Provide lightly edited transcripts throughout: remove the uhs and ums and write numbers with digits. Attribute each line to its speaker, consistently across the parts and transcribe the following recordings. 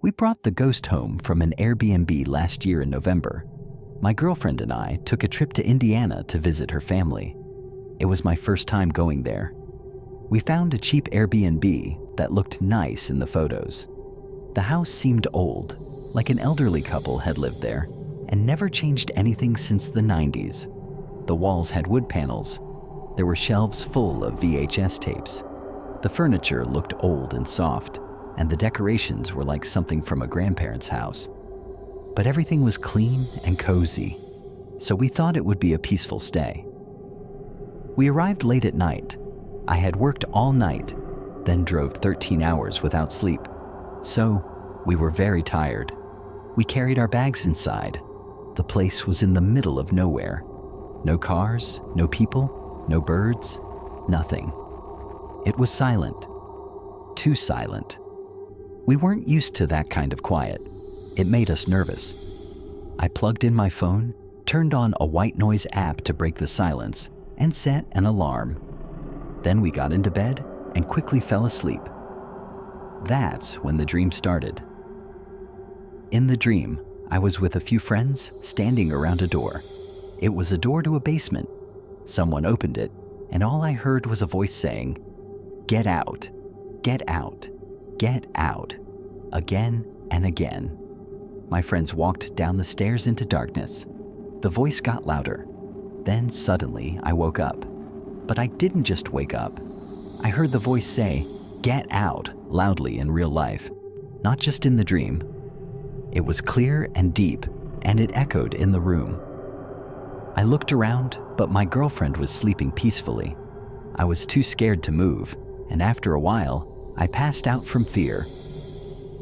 Speaker 1: We brought the ghost home from an Airbnb last year in November. My girlfriend and I took a trip to Indiana to visit her family. It was my first time going there. We found a cheap Airbnb that looked nice in the photos. The house seemed old, like an elderly couple had lived there, and never changed anything since the 90s. The walls had wood panels. There were shelves full of VHS tapes. The furniture looked old and soft, and the decorations were like something from a grandparent's house. But everything was clean and cozy, so we thought it would be a peaceful stay. We arrived late at night. I had worked all night, then drove 13 hours without sleep, so we were very tired. We carried our bags inside. The place was in the middle of nowhere. No cars, no people, no birds, nothing. It was silent. Too silent. We weren't used to that kind of quiet. It made us nervous. I plugged in my phone, turned on a white noise app to break the silence, and set an alarm. Then we got into bed and quickly fell asleep. That's when the dream started. In the dream, I was with a few friends standing around a door. It was a door to a basement. Someone opened it, and all I heard was a voice saying, "Get out, get out, get out," again and again. My friends walked down the stairs into darkness. The voice got louder. Then suddenly I woke up. But I didn't just wake up. I heard the voice say, "Get out," loudly in real life, not just in the dream. It was clear and deep, and it echoed in the room. I looked around, but my girlfriend was sleeping peacefully. I was too scared to move, and after a while, I passed out from fear.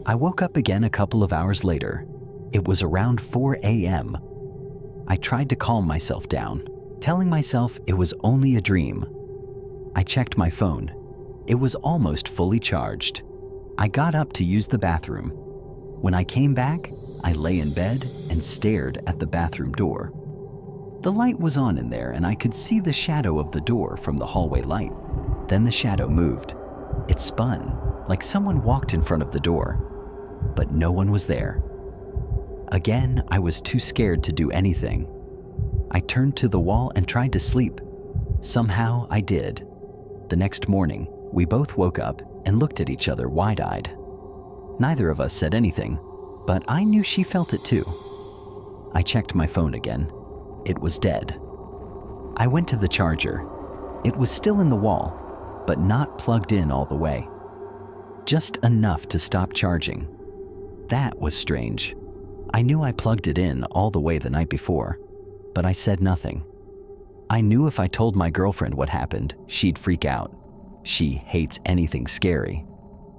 Speaker 1: I woke up again a couple of hours later. It was around 4 a.m. I tried to calm myself down, telling myself it was only a dream. I checked my phone. It was almost fully charged. I got up to use the bathroom. When I came back, I lay in bed and stared at the bathroom door. The light was on in there, and I could see the shadow of the door from the hallway light. Then the shadow moved. It spun, like someone walked in front of the door, but no one was there. Again, I was too scared to do anything. I turned to the wall and tried to sleep. Somehow I did. The next morning, we both woke up and looked at each other wide-eyed. Neither of us said anything, but I knew she felt it too. I checked my phone again. It was dead. I went to the charger. It was still in the wall, but not plugged in all the way. Just enough to stop charging. That was strange. I knew I plugged it in all the way the night before, but I said nothing. I knew if I told my girlfriend what happened, she'd freak out. She hates anything scary.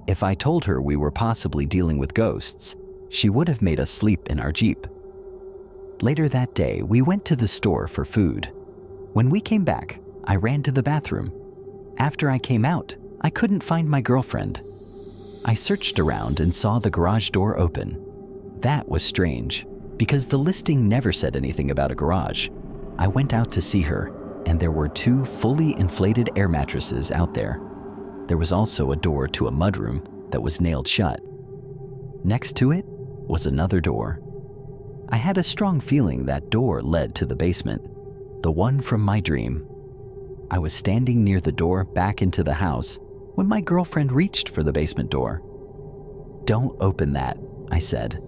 Speaker 1: If I told her we were possibly dealing with ghosts, she would have made us sleep in our Jeep. Later that day, we went to the store for food. When we came back, I ran to the bathroom. After I came out, I couldn't find my girlfriend. I searched around and saw the garage door open. That was strange, because the listing never said anything about a garage. I went out to see her, and there were 2 fully inflated air mattresses out there. There was also a door to a mudroom that was nailed shut. Next to it was another door. I had a strong feeling that door led to the basement, the one from my dream. I was standing near the door back into the house when my girlfriend reached for the basement door. "Don't open that," I said.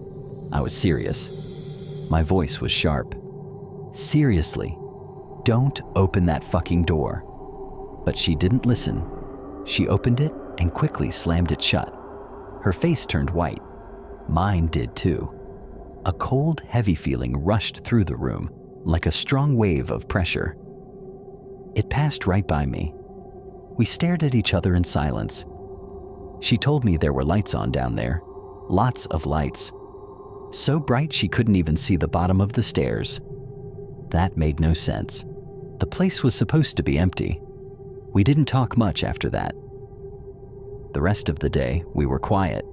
Speaker 1: I was serious. My voice was sharp. "Seriously, don't open that fucking door." But she didn't listen. She opened it and quickly slammed it shut. Her face turned white. Mine did too. A cold, heavy feeling rushed through the room, like a strong wave of pressure. It passed right by me. We stared at each other in silence. She told me there were lights on down there. Lots of lights. So bright she couldn't even see the bottom of the stairs. That made no sense. The place was supposed to be empty. We didn't talk much after that. The rest of the day, we were quiet.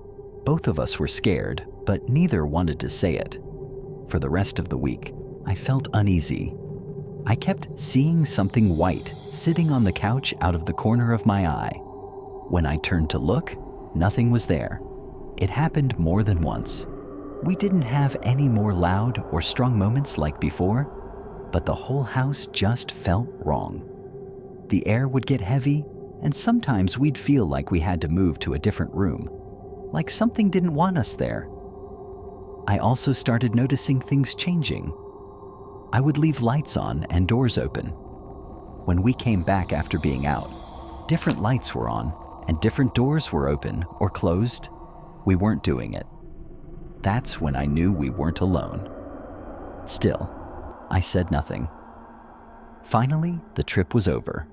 Speaker 1: Both of us were scared, but neither wanted to say it. For the rest of the week, I felt uneasy. I kept seeing something white sitting on the couch out of the corner of my eye. When I turned to look, nothing was there. It happened more than once. We didn't have any more loud or strong moments like before, but the whole house just felt wrong. The air would get heavy, and sometimes we'd feel like we had to move to a different room, like something didn't want us there. I also started noticing things changing. I would leave lights on and doors open. When we came back after being out, different lights were on and different doors were open or closed. We weren't doing it. That's when I knew we weren't alone. Still, I said nothing. Finally, the trip was over.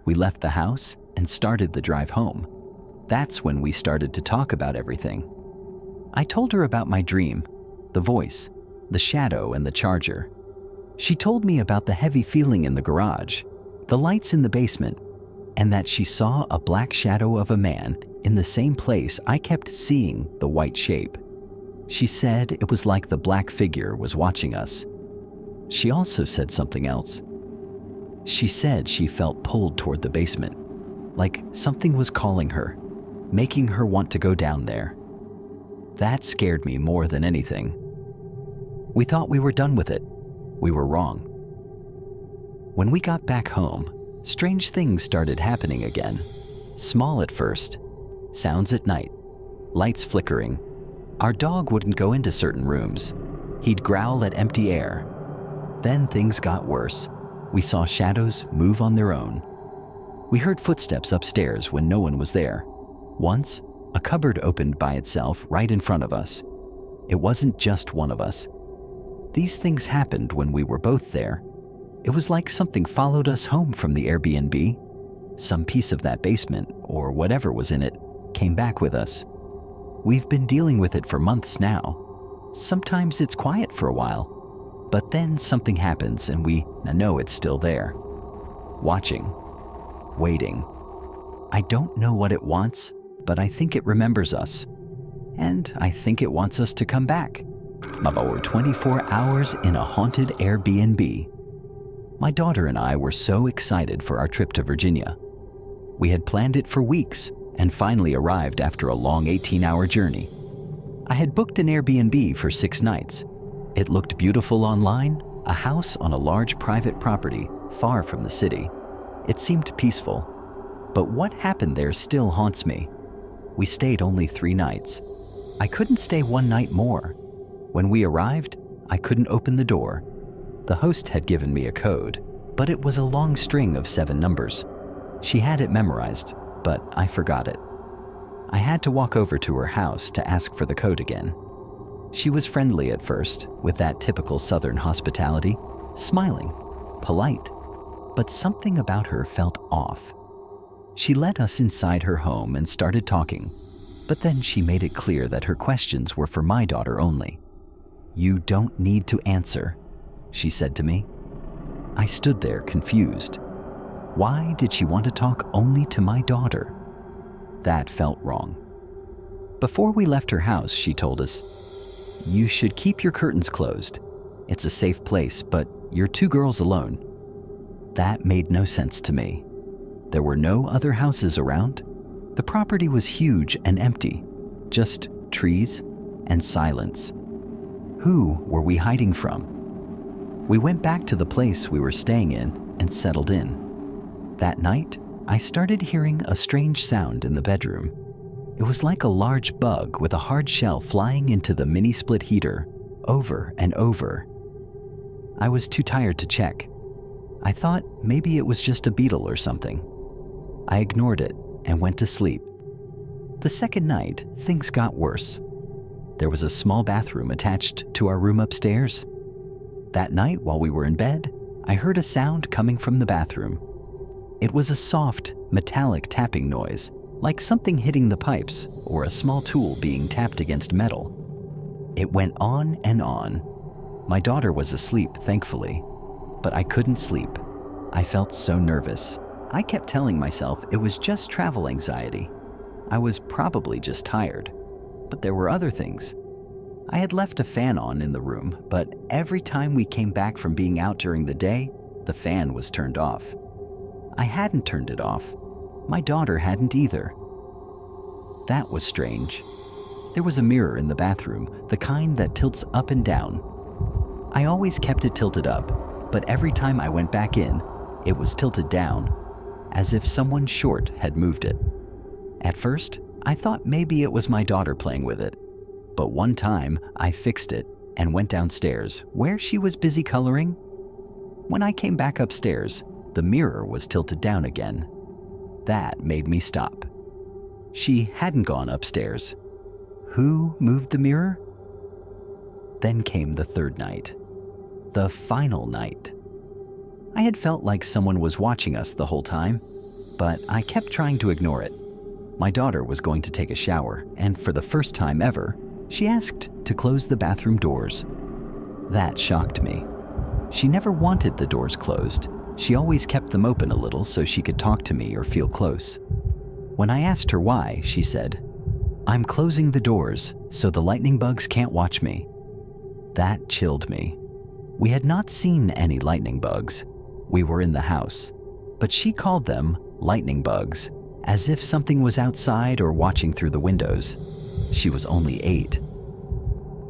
Speaker 1: We left the house and started the drive home. That's when we started to talk about everything. I told her about my dream, the voice, the shadow, and the charger. She told me about the heavy feeling in the garage, the lights in the basement, and that she saw a black shadow of a man in the same place I kept seeing the white shape. She said it was like the black figure was watching us. She also said something else. She said she felt pulled toward the basement, like something was calling her, making her want to go down there. That scared me more than anything. We thought we were done with it. We were wrong. When we got back home, strange things started happening again. Small at first, sounds at night, lights flickering. Our dog wouldn't go into certain rooms. He'd growl at empty air. Then things got worse. We saw shadows move on their own. We heard footsteps upstairs when no one was there. Once, a cupboard opened by itself right in front of us. It wasn't just one of us. These things happened when we were both there. It was like something followed us home from the Airbnb. Some piece of that basement, or whatever was in it, came back with us. We've been dealing with it for months now. Sometimes it's quiet for a while, but then something happens and we know it's still there. Watching, waiting. I don't know what it wants, but I think it remembers us. And I think it wants us to come back. About 24 hours in a haunted Airbnb. My daughter and I were so excited for our trip to Virginia. We had planned it for weeks and finally arrived after a long 18-hour journey. I had booked an Airbnb for 6 nights. It looked beautiful online, a house on a large private property far from the city. It seemed peaceful, but what happened there still haunts me. We stayed only 3 nights. I couldn't stay 1 night more. When we arrived, I couldn't open the door. The host had given me a code, but it was a long string of 7 numbers. She had it memorized, but I forgot it. I had to walk over to her house to ask for the code again. She was friendly at first, with that typical Southern hospitality, smiling, polite, but something about her felt off. She let us inside her home and started talking, but then she made it clear that her questions were for my daughter only. "You don't need to answer," she said to me. I stood there confused. Why did she want to talk only to my daughter? That felt wrong. Before we left her house, she told us, "You should keep your curtains closed. It's a safe place, but you're 2 girls alone." That made no sense to me. There were no other houses around. The property was huge and empty, just trees and silence. Who were we hiding from? We went back to the place we were staying in and settled in. That night, I started hearing a strange sound in the bedroom. It was like a large bug with a hard shell flying into the mini split heater over and over. I was too tired to check. I thought maybe it was just a beetle or something. I ignored it and went to sleep. The second night, things got worse. There was a small bathroom attached to our room upstairs. That night, while we were in bed, I heard a sound coming from the bathroom. It was a soft, metallic tapping noise, like something hitting the pipes or a small tool being tapped against metal. It went on and on. My daughter was asleep, thankfully, but I couldn't sleep. I felt so nervous. I kept telling myself it was just travel anxiety. I was probably just tired. But there were other things. I had left a fan on in the room, but every time we came back from being out during the day, the fan was turned off. I hadn't turned it off. My daughter hadn't either. That was strange. There was a mirror in the bathroom, the kind that tilts up and down. I always kept it tilted up, but every time I went back in, it was tilted down, as if someone short had moved it. At first, I thought maybe it was my daughter playing with it, but one time I fixed it and went downstairs where she was busy coloring. When I came back upstairs, the mirror was tilted down again. That made me stop. She hadn't gone upstairs. Who moved the mirror? Then came the third night. The final night. I had felt like someone was watching us the whole time, but I kept trying to ignore it. My daughter was going to take a shower, and for the first time ever, she asked to close the bathroom doors. That shocked me. She never wanted the doors closed. She always kept them open a little so she could talk to me or feel close. When I asked her why, she said, "I'm closing the doors so the lightning bugs can't watch me." That chilled me. We had not seen any lightning bugs. We were in the house, but she called them lightning bugs, as if something was outside or watching through the windows. She was only 8.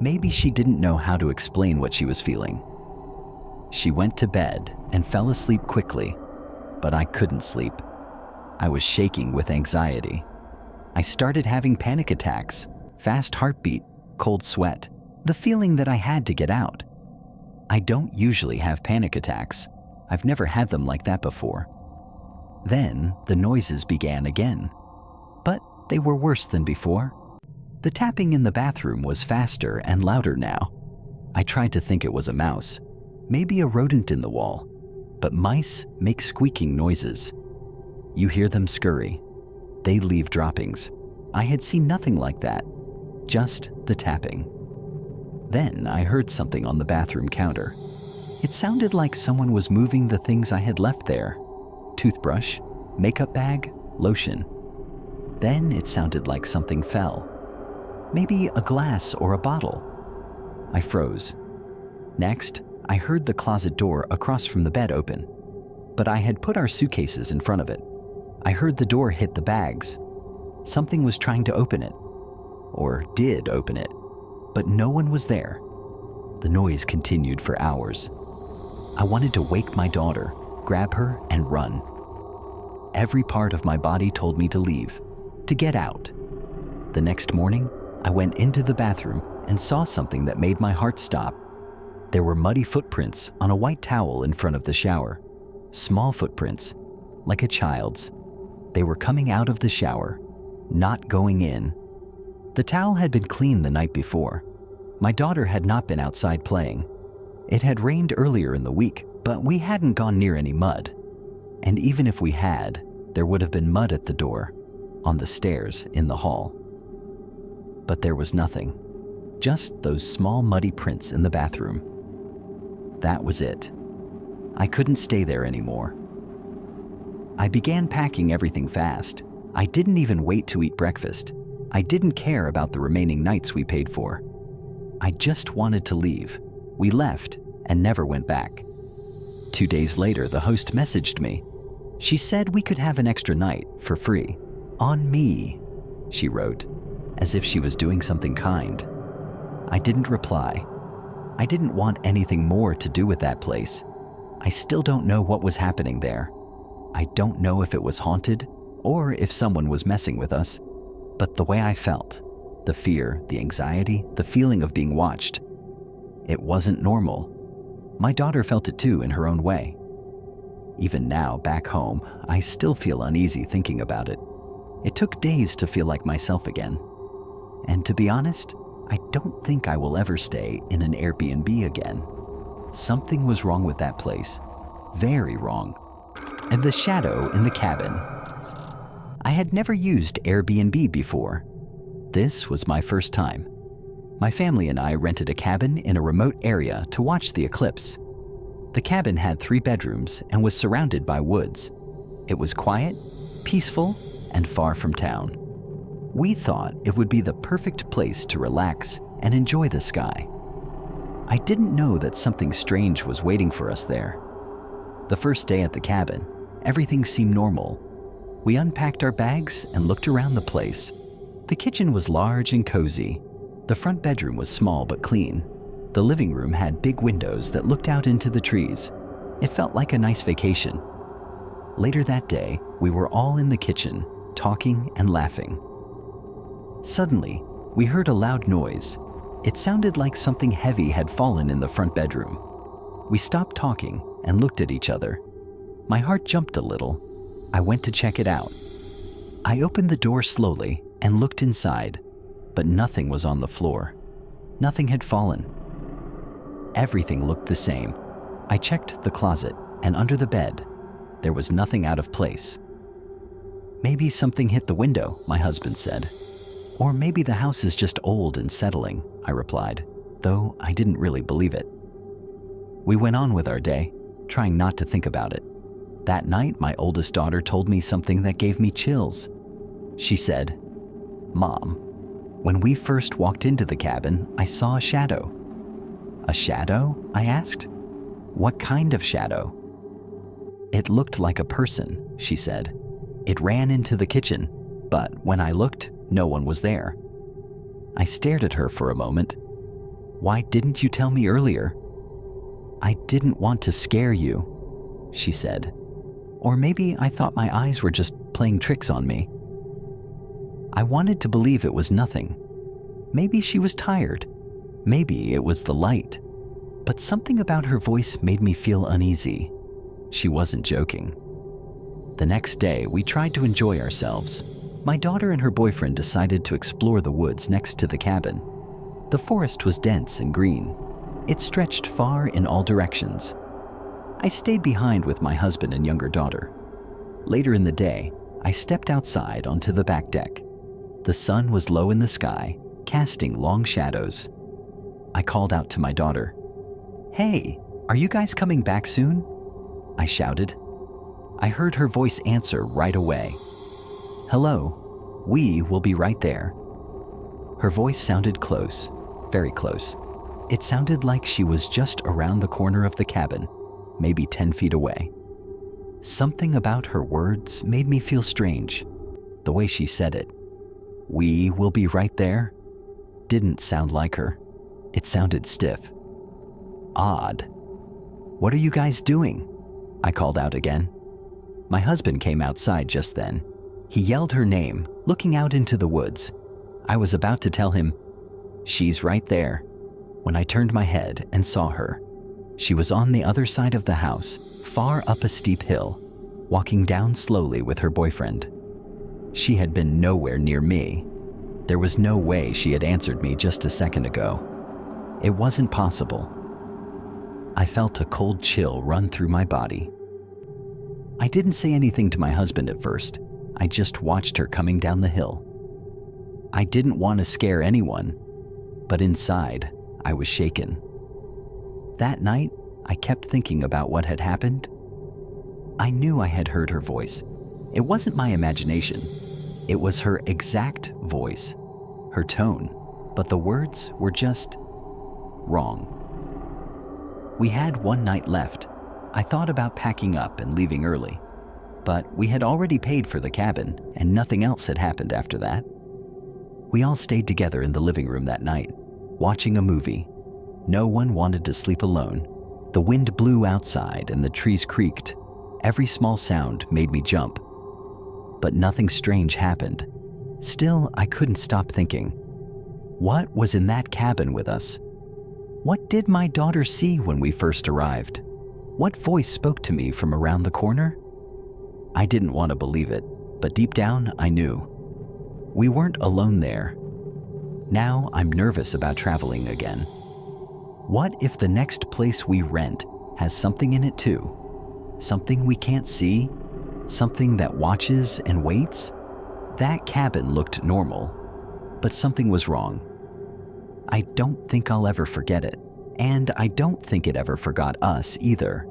Speaker 1: Maybe she didn't know how to explain what she was feeling. She went to bed and fell asleep quickly, but I couldn't sleep. I was shaking with anxiety. I started having panic attacks, fast heartbeat, cold sweat, the feeling that I had to get out. I don't usually have panic attacks. I've never had them like that before. Then the noises began again, but they were worse than before. The tapping in the bathroom was faster and louder now. I tried to think it was a mouse, maybe a rodent in the wall, but mice make squeaking noises. You hear them scurry. They leave droppings. I had seen nothing like that, just the tapping. Then I heard something on the bathroom counter. It sounded like someone was moving the things I had left there: toothbrush, makeup bag, lotion. Then it sounded like something fell. Maybe a glass or a bottle. I froze. Next, I heard the closet door across from the bed open, but I had put our suitcases in front of it. I heard the door hit the bags. Something was trying to open it, or did open it, but no one was there. The noise continued for hours. I wanted to wake my daughter, grab her, and run. Every part of my body told me to leave, to get out. The next morning, I went into the bathroom and saw something that made my heart stop. There were muddy footprints on a white towel in front of the shower. Small footprints, like a child's. They were coming out of the shower, not going in. The towel had been cleaned the night before. My daughter had not been outside playing. It had rained earlier in the week, but we hadn't gone near any mud. And even if we had, there would have been mud at the door, on the stairs, in the hall. But there was nothing, just those small muddy prints in the bathroom. That was it. I couldn't stay there anymore. I began packing everything fast. I didn't even wait to eat breakfast. I didn't care about the remaining nights we paid for. I just wanted to leave. We left and never went back. 2 days later, the host messaged me. She said we could have an extra night for free. On me, she wrote, as if she was doing something kind. I didn't reply. I didn't want anything more to do with that place. I still don't know what was happening there. I don't know if it was haunted or if someone was messing with us, but the way I felt, the fear, the anxiety, the feeling of being watched, it wasn't normal. My daughter felt it too in her own way. Even now, back home, I still feel uneasy thinking about it. It took days to feel like myself again. And to be honest, I don't think I will ever stay in an Airbnb again. Something was wrong with that place. Very wrong. And the shadow in the cabin. I had never used Airbnb before. This was my first time. My family and I rented a cabin in a remote area to watch the eclipse. The cabin had 3 bedrooms and was surrounded by woods. It was quiet, peaceful, and far from town. We thought it would be the perfect place to relax and enjoy the sky. I didn't know that something strange was waiting for us there. The first day at the cabin, everything seemed normal. We unpacked our bags and looked around the place. The kitchen was large and cozy. The front bedroom was small but clean. The living room had big windows that looked out into the trees. It felt like a nice vacation. Later that day, we were all in the kitchen, talking and laughing. Suddenly, we heard a loud noise. It sounded like something heavy had fallen in the front bedroom. We stopped talking and looked at each other. My heart jumped a little. I went to check it out. I opened the door slowly and looked inside, but nothing was on the floor. Nothing had fallen. Everything looked the same. I checked the closet, and under the bed, there was nothing out of place. Maybe something hit the window, my husband said. Or maybe the house is just old and settling, I replied, though I didn't really believe it. We went on with our day, trying not to think about it. That night, my oldest daughter told me something that gave me chills. She said, "Mom, when we first walked into the cabin, I saw a shadow." "A shadow?" I asked. "What kind of shadow?" "It looked like a person," she said. "It ran into the kitchen, but when I looked, no one was there." I stared at her for a moment. "Why didn't you tell me earlier?" "I didn't want to scare you," she said. "Or maybe I thought my eyes were just playing tricks on me." I wanted to believe it was nothing. Maybe she was tired. Maybe it was the light. But something about her voice made me feel uneasy. She wasn't joking. The next day, we tried to enjoy ourselves. My daughter and her boyfriend decided to explore the woods next to the cabin. The forest was dense and green. It stretched far in all directions. I stayed behind with my husband and younger daughter. Later in the day, I stepped outside onto the back deck. The sun was low in the sky, casting long shadows. I called out to my daughter. "Hey, are you guys coming back soon?" I shouted. I heard her voice answer right away. "Hello, we will be right there." Her voice sounded close, very close. It sounded like she was just around the corner of the cabin, maybe 10 feet away. Something about her words made me feel strange. The way she said it, "We will be right there," didn't sound like her. It sounded stiff. Odd. "What are you guys doing?" I called out again. My husband came outside just then. He yelled her name, looking out into the woods. I was about to tell him, "She's right there," when I turned my head and saw her. She was on the other side of the house, far up a steep hill, walking down slowly with her boyfriend. She had been nowhere near me. There was no way she had answered me just a second ago. It wasn't possible. I felt a cold chill run through my body. I didn't say anything to my husband at first. I just watched her coming down the hill. I didn't want to scare anyone, but inside, I was shaken. That night, I kept thinking about what had happened. I knew I had heard her voice. It wasn't my imagination. It was her exact voice, her tone, but the words were just wrong. We had one night left. I thought about packing up and leaving early, but we had already paid for the cabin and nothing else had happened after that. We all stayed together in the living room that night, watching a movie. No one wanted to sleep alone. The wind blew outside and the trees creaked. Every small sound made me jump. But nothing strange happened. Still, I couldn't stop thinking. What was in that cabin with us? What did my daughter see when we first arrived? What voice spoke to me from around the corner? I didn't want to believe it, but deep down, I knew. We weren't alone there. Now I'm nervous about traveling again. What if the next place we rent has something in it too? Something we can't see? Something that watches and waits? That cabin looked normal, but something was wrong. I don't think I'll ever forget it, and I don't think it ever forgot us either.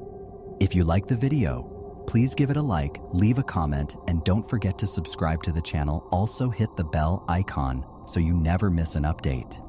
Speaker 1: If you like the video, please give it a like, leave a comment, and don't forget to subscribe to the channel. Also hit the bell icon so you never miss an update.